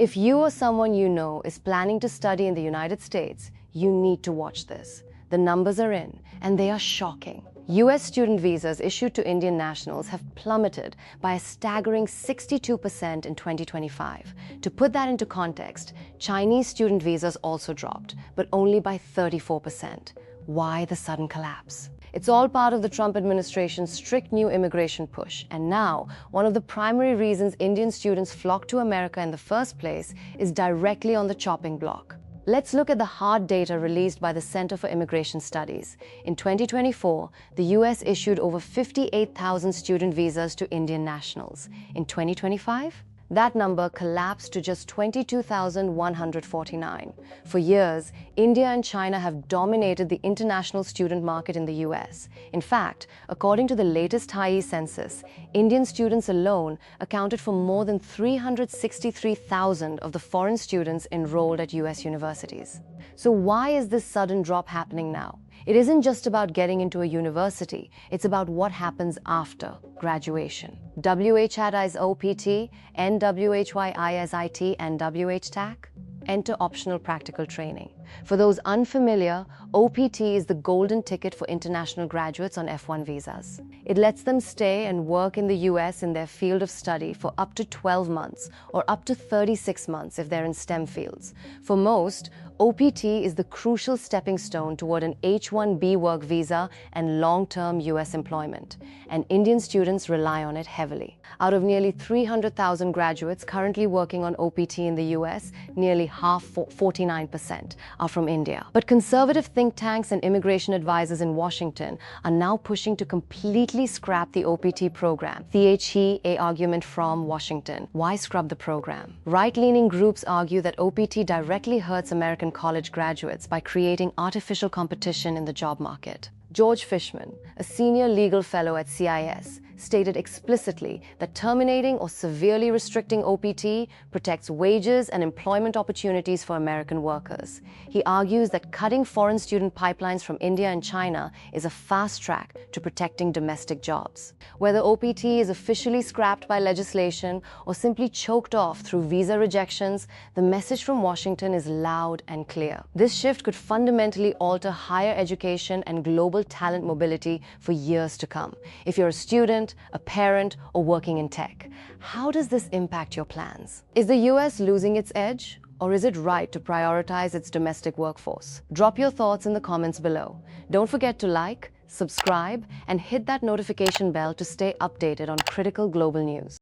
If you or someone you know is planning to study in the United States, you need to watch this. The numbers are in, and they are shocking. US student visas issued to Indian nationals have plummeted by a staggering 62% in 2025. To put that into context, Chinese student visas also dropped, but only by 34%. Why the sudden collapse? It's all part of the Trump administration's strict new immigration push. And now, one of the primary reasons Indian students flock to America in the first place is directly on the chopping block. Let's look at the hard data released by the Center for Immigration Studies. In 2024, the US issued over 58,000 student visas to Indian nationals. In 2025, that number collapsed to just 22,149. For years, India and China have dominated the international student market in the US. In fact, according to the latest HIE census, Indian students alone accounted for more than 363,000 of the foreign students enrolled at US universities. So why is this sudden drop happening now? It isn't just about getting into a university, it's about what happens after graduation. WHAT is OPT, NWHY is IT, and WHTAC? Enter optional practical training. For those unfamiliar, OPT is the golden ticket for international graduates on F1 visas. It lets them stay and work in the US in their field of study for up to 12 months or up to 36 months if they're in STEM fields. For most, OPT is the crucial stepping stone toward an H-1B work visa and long-term US employment, and Indian students rely on it heavily. Out of nearly 300,000 graduates currently working on OPT in the US, nearly half, 49%, are from India. But conservative think tanks and immigration advisors in Washington are now pushing to completely scrap the OPT program. The argument from Washington. Why scrub the program? Right-leaning groups argue that OPT directly hurts American college graduates by creating artificial competition in the job market. George Fishman, a senior legal fellow at CIS, stated explicitly that terminating or severely restricting OPT protects wages and employment opportunities for American workers. He argues that cutting foreign student pipelines from India and China is a fast track to protecting domestic jobs. Whether OPT is officially scrapped by legislation or simply choked off through visa rejections, the message from Washington is loud and clear. This shift could fundamentally alter higher education and global talent mobility for years to come. If you're a student, a parent, or working in tech, how does this impact your plans? Is the US losing its edge? Or is it right to prioritize its domestic workforce? Drop your thoughts in the comments below. Don't forget to like, subscribe, and hit that notification bell to stay updated on critical global news.